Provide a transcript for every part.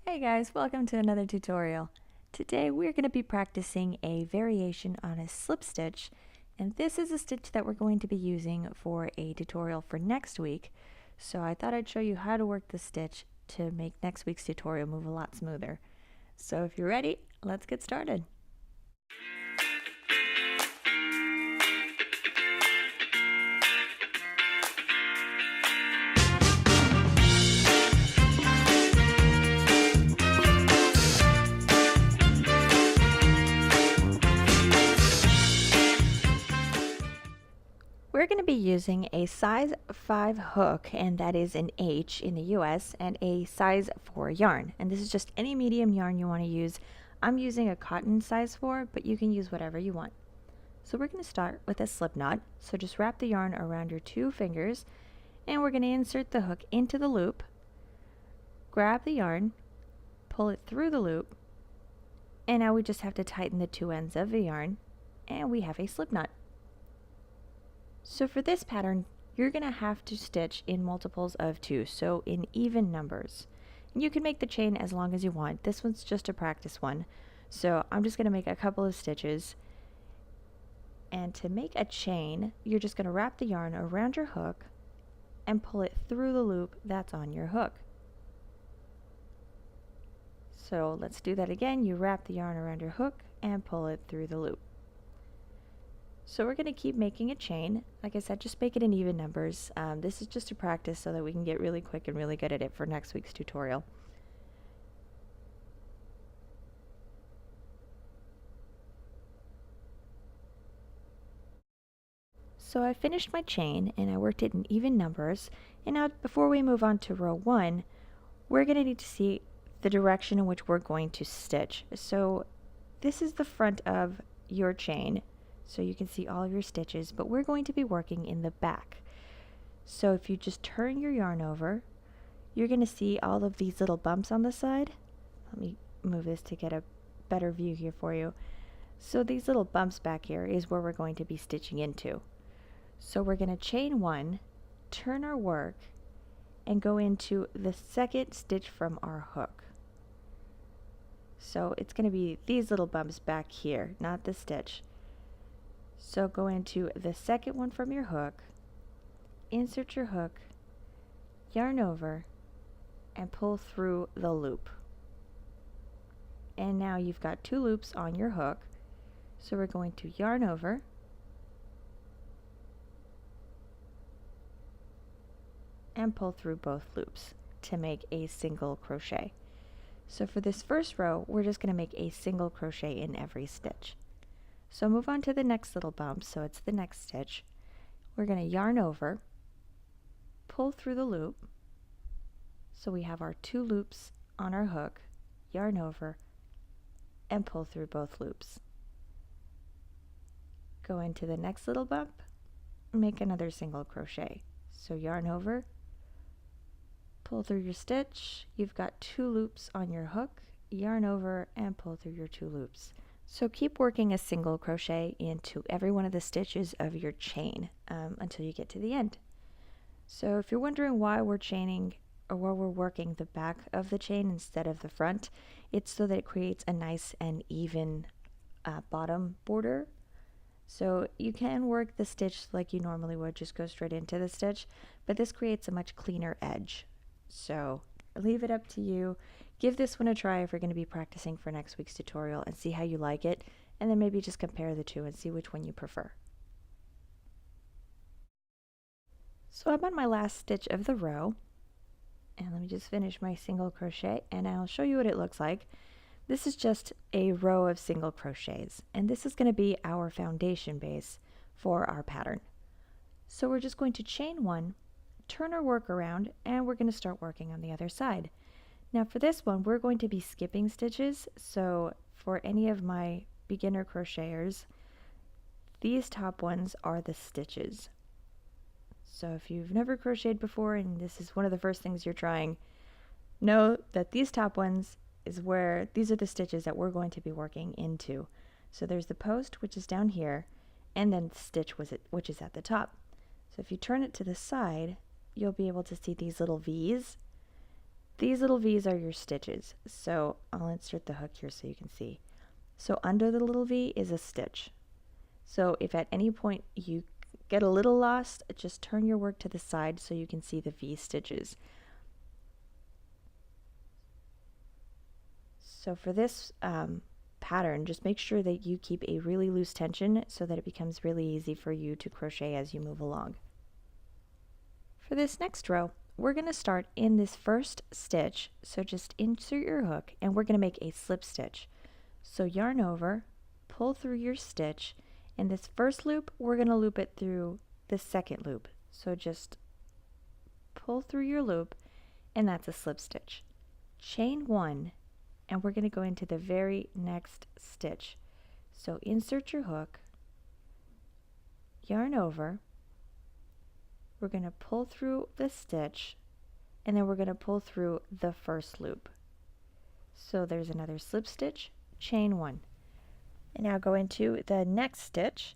Hey guys, welcome to another tutorial. Today we're going to be practicing a variation on a slip stitch, and this is a stitch that we're going to be using for a tutorial for next week. So I thought I'd show you how to work the stitch to make next week's tutorial move a lot smoother. So if you're ready, let's get started. We're going to be using a size 5 hook, and that is an H in the US, and a size 4 yarn. And this is just any medium yarn you want to use. I'm using a cotton size 4, but you can use whatever you want. So we're going to start with a slip knot. So just wrap the yarn around your 2 fingers, and we're going to insert the hook into the loop, grab the yarn, pull it through the loop, and now we just have to tighten the 2 ends of the yarn, and we have a slip knot. So for this pattern, you're going to have to stitch in multiples of 2, so in even numbers. And you can make the chain as long as you want. This one's just a practice one. So I'm just going to make a couple of stitches. And to make a chain, you're just going to wrap the yarn around your hook and pull it through the loop that's on your hook. So let's do that again. You wrap the yarn around your hook and pull it through the loop. So we're going to keep making a chain. Like I said, just make it in even numbers. This is just a practice so that we can get really quick and really good at it for next week's tutorial. So I finished my chain and I worked it in even numbers. And now before we move on to row 1, we're going to need to see the direction in which we're going to stitch. So this is the front of your chain, so you can see all of your stitches, but we're going to be working in the back. So if you just turn your yarn over, you're going to see all of these little bumps on the side. Let me move this to get a better view here for you. So these little bumps back here is where we're going to be stitching into. So we're going to chain 1, turn our work, and go into the second stitch from our hook. So it's going to be these little bumps back here, not the stitch. So go into the second one from your hook, insert your hook, yarn over, and pull through the loop. And now you've got 2 loops on your hook. So we're going to yarn over, and pull through both loops to make a single crochet. So for this first row, we're just going to make a single crochet in every stitch. So move on to the next little bump, so it's the next stitch. We're going to yarn over, pull through the loop, so we have our 2 loops on our hook, yarn over, and pull through both loops. Go into the next little bump, make another single crochet. So yarn over, pull through your stitch, you've got 2 loops on your hook, yarn over, and pull through your 2 loops. So keep working a single crochet into every one of the stitches of your chain until you get to the end. So if you're wondering why we're chaining or why we're working the back of the chain instead of the front, it's so that it creates a nice and even bottom border. So you can work the stitch like you normally would, just go straight into the stitch, but this creates a much cleaner edge. So leave it up to you. Give this one a try if you're going to be practicing for next week's tutorial and see how you like it, and then maybe just compare the two and see which one you prefer. So I'm on my last stitch of the row, and let me just finish my single crochet and I'll show you what it looks like. This is just a row of single crochets, and this is going to be our foundation base for our pattern. So we're just going to chain 1, turn our work around, and we're going to start working on the other side. Now for this one, we're going to be skipping stitches, so for any of my beginner crocheters, these top ones are the stitches. So if you've never crocheted before and this is one of the first things you're trying, know that these top ones is where these are the stitches that we're going to be working into. So there's the post, which is down here, and then the stitch which is at the top. So if you turn it to the side, you'll be able to see these little V's. These little V's are your stitches. So I'll insert the hook here so you can see. So under the little V is a stitch. So if at any point you get a little lost, just turn your work to the side so you can see the V stitches. So for this pattern, just make sure that you keep a really loose tension so that it becomes really easy for you to crochet as you move along. For this next row, we're going to start in this first stitch, so just insert your hook and we're going to make a slip stitch. So yarn over, pull through your stitch, and this first loop, we're going to loop it through the second loop. So just pull through your loop, and that's a slip stitch. Chain one, and we're going to go into the very next stitch. So insert your hook, yarn over, we're going to pull through the stitch, and then we're going to pull through the first loop. So there's another slip stitch, chain one. And now go into the next stitch.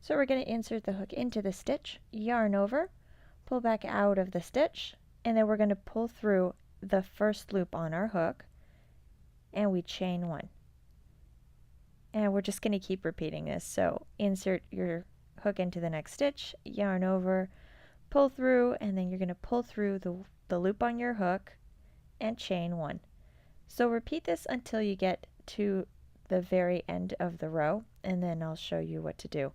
So we're going to insert the hook into the stitch, yarn over, pull back out of the stitch, and then we're going to pull through the first loop on our hook, and we chain one. And we're just going to keep repeating this. So insert your hook into the next stitch, yarn over, pull through, and then you're going to pull through the loop on your hook and chain one. So repeat this until you get to the very end of the row, and then I'll show you what to do.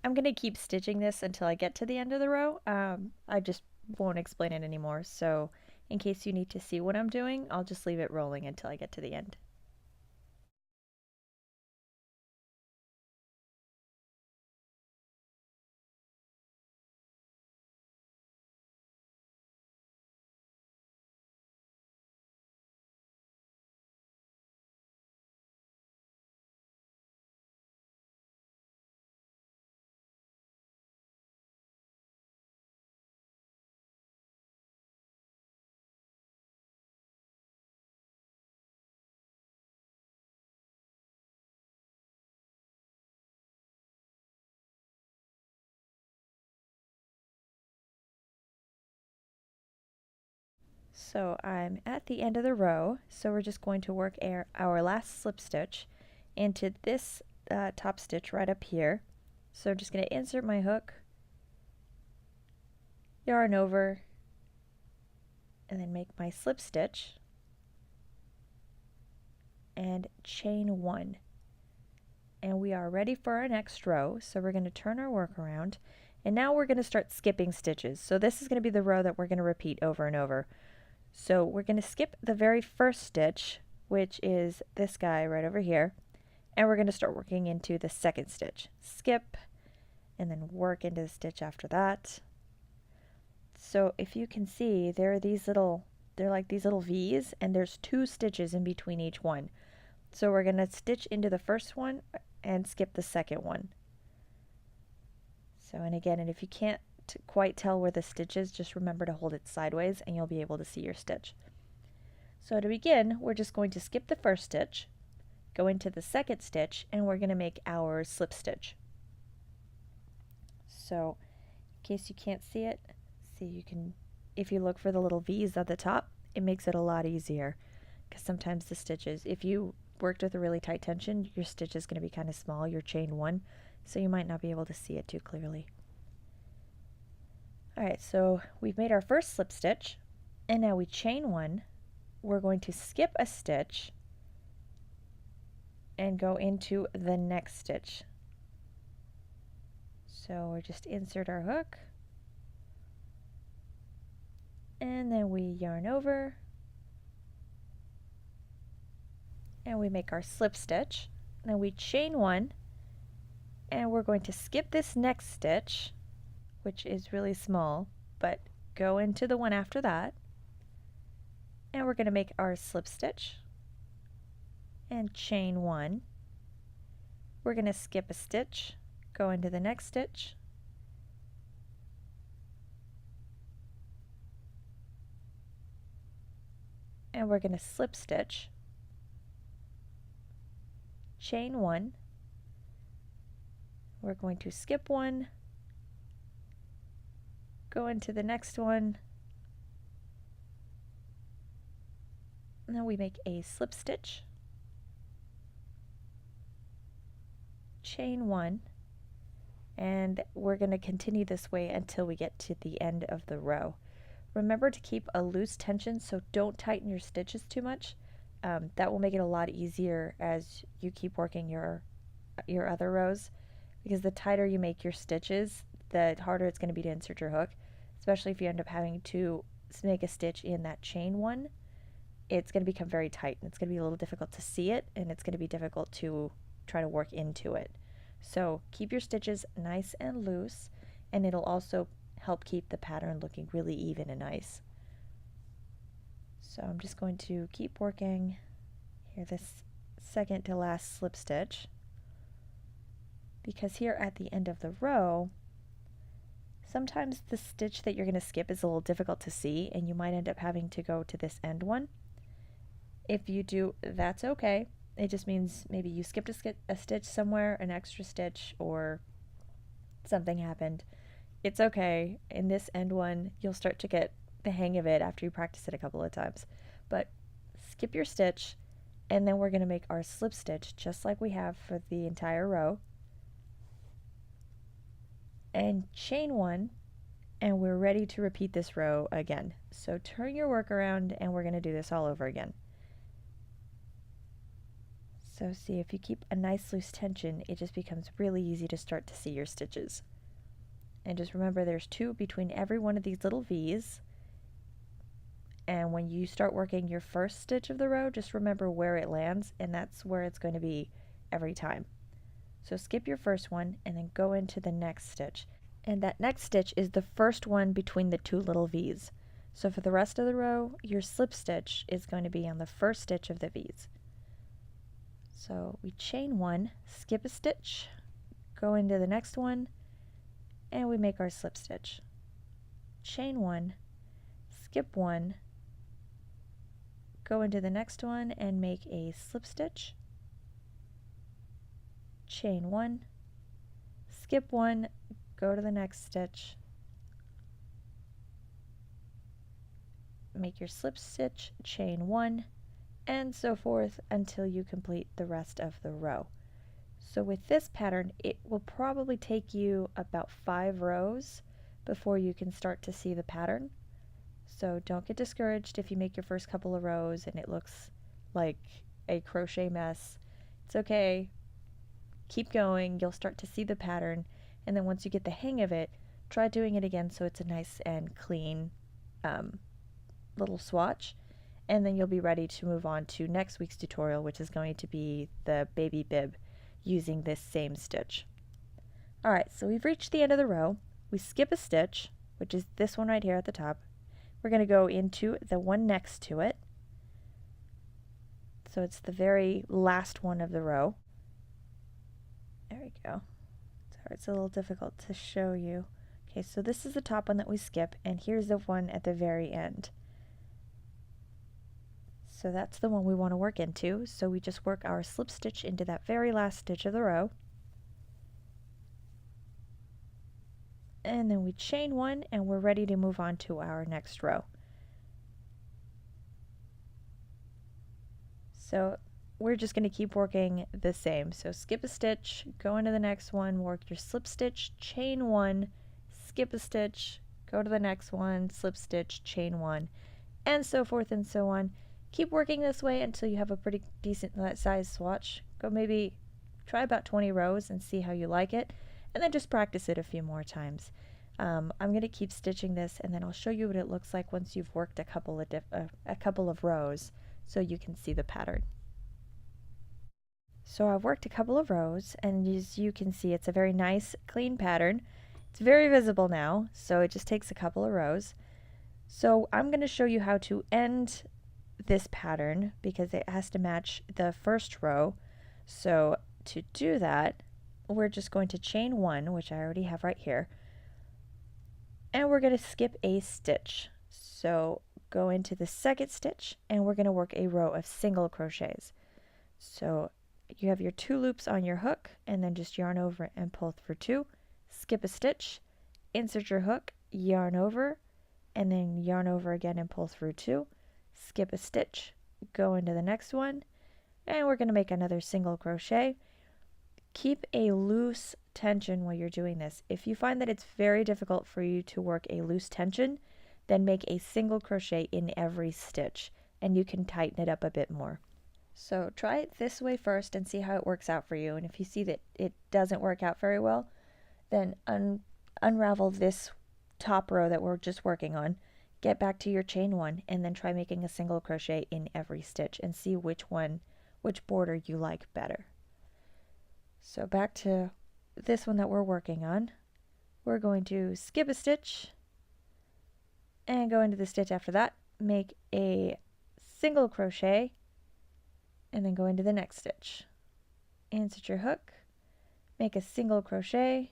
I'm going to keep stitching this until I get to the end of the row. I just won't explain it anymore, so in case you need to see what I'm doing, I'll just leave it rolling until I get to the end. So I'm at the end of the row, so we're just going to work our last slip stitch into this top stitch right up here. So I'm just going to insert my hook, yarn over, and then make my slip stitch and chain one. And we are ready for our next row, so we're going to turn our work around, and now we're going to start skipping stitches. So this is going to be the row that we're going to repeat over and over. So we're going to skip the very first stitch, which is this guy right over here, and we're going to start working into the second stitch. Skip, and then work into the stitch after that. So if you can see, they're like these little V's, and there's 2 stitches in between each one. So we're going to stitch into the first one and skip the second one. So, and again, and if you can't quite tell where the stitch is, just remember to hold it sideways and you'll be able to see your stitch. So to begin, we're just going to skip the first stitch, go into the second stitch, and we're going to make our slip stitch. So in case you can't see it, you can, if you look for the little V's at the top, it makes it a lot easier, because sometimes the stitches, if you worked with a really tight tension, your stitch is going to be kind of small, your chain one, so you might not be able to see it too clearly. Alright, so we've made our first slip stitch, and now we chain one. We're going to skip a stitch and go into the next stitch. So we just insert our hook, and then we yarn over, and we make our slip stitch. Then we chain one, and we're going to skip this next stitch, which is really small, but go into the one after that, and we're going to make our slip stitch and chain one. We're going to skip a stitch, go into the next stitch, and we're going to slip stitch, chain one. We're going to skip one, go into the next one, Now we make a slip stitch, chain 1, and we're going to continue this way until we get to the end of the row. Remember to keep a loose tension, so don't tighten your stitches too much. That will make it a lot easier as you keep working your other rows, because the tighter you make your stitches, the harder it's going to be to insert your hook, especially if you end up having to make a stitch in that chain 1. It's going to become very tight, and it's going to be a little difficult to see it, and it's going to be difficult to try to work into it. So keep your stitches nice and loose, and it'll also help keep the pattern looking really even and nice. So I'm just going to keep working here this second to last slip stitch, because here at the end of the row, sometimes the stitch that you're going to skip is a little difficult to see, and you might end up having to go to this end one. If you do, that's okay. It just means maybe you skipped a stitch somewhere, an extra stitch, or something happened. It's okay. In this end one, you'll start to get the hang of it after you practice it a couple of times. But skip your stitch, and then we're going to make our slip stitch just like we have for the entire row. And chain 1, and we're ready to repeat this row again. So turn your work around, and we're going to do this all over again. So see, if you keep a nice loose tension, it just becomes really easy to start to see your stitches. And just remember, there's 2 between every one of these little V's. And when you start working your first stitch of the row, just remember where it lands, and that's where it's going to be every time. So skip your first one and then go into the next stitch. And that next stitch is the first one between the 2 little V's. So for the rest of the row, your slip stitch is going to be on the first stitch of the V's. So we chain 1, skip a stitch, go into the next one, and we make our slip stitch. Chain 1, skip 1, go into the next one and make a slip stitch. Chain 1, skip 1, go to the next stitch, make your slip stitch, chain 1, and so forth until you complete the rest of the row. So with this pattern, it will probably take you about 5 rows before you can start to see the pattern. So don't get discouraged if you make your first couple of rows and it looks like a crochet mess. It's okay. Keep going. You'll start to see the pattern, and then once you get the hang of it, try doing it again so it's a nice and clean little swatch. And then you'll be ready to move on to next week's tutorial, which is going to be the baby bib using this same stitch. Alright, so we've reached the end of the row. We skip a stitch, which is this one right here at the top. We're going to go into the one next to it. So it's the very last one of the row. There we go. Sorry, it's a little difficult to show you. Okay, so this is the top one that we skip, and here's the one at the very end. So that's the one we want to work into. So we just work our slip stitch into that very last stitch of the row. And then we chain 1, and we're ready to move on to our next row. So we're just going to keep working the same. So skip a stitch, go into the next one, work your slip stitch, chain 1, skip a stitch, go to the next one, slip stitch, chain 1, and so forth and so on. Keep working this way until you have a pretty decent size swatch. Go maybe try about 20 rows and see how you like it, and then just practice it a few more times. I'm going to keep stitching this, and then I'll show you what it looks like once you've worked a couple of rows so you can see the pattern. So I've worked a couple of rows, and as you can see, it's a very nice, clean pattern. It's very visible now, so it just takes a couple of rows. So I'm going to show you how to end this pattern because it has to match the first row. So to do that, we're just going to chain 1, which I already have right here, and we're going to skip a stitch. So go into the second stitch, and we're going to work a row of single crochets. So you have your 2 loops on your hook, and then just yarn over and pull through 2, skip a stitch, insert your hook, yarn over, and then yarn over again and pull through 2, skip a stitch, go into the next one, and we're going to make another single crochet. Keep a loose tension while you're doing this. If you find that it's very difficult for you to work a loose tension, then make a single crochet in every stitch, and you can tighten it up a bit more. So try it this way first and see how it works out for you. And if you see that it doesn't work out very well, then unravel this top row that we're just working on, get back to your chain 1, and then try making a single crochet in every stitch and see which border you like better. So back to this one that we're working on, we're going to skip a stitch and go into the stitch after that, make a single crochet, and then go into the next stitch. Insert your hook, make a single crochet,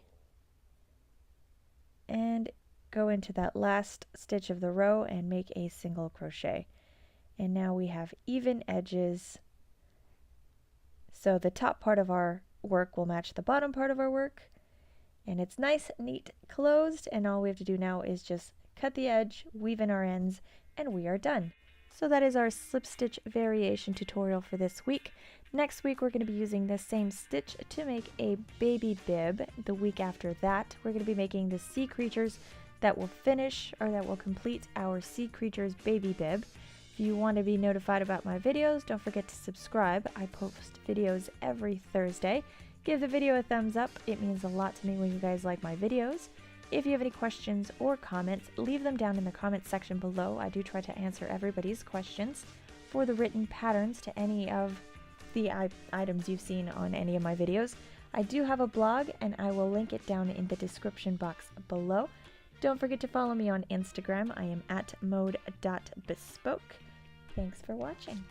and go into that last stitch of the row and make a single crochet. And now we have even edges, so the top part of our work will match the bottom part of our work, and it's nice, neat, closed, and all we have to do now is just cut the edge, weave in our ends, and we are done. So that is our slip stitch variation tutorial for this week. Next week we're going to be using the same stitch to make a baby bib. The week after that we're going to be making the sea creatures that will complete our sea creatures baby bib. If you want to be notified about my videos, don't forget to subscribe. I post videos every Thursday. Give the video a thumbs up. It means a lot to me when you guys like my videos. If you have any questions or comments, leave them down in the comment section below. I do try to answer everybody's questions. For the written patterns to any of the items you've seen on any of my videos, I do have a blog, and I will link it down in the description box below. Don't forget to follow me on Instagram. I am at mode.bespoke. Thanks for watching.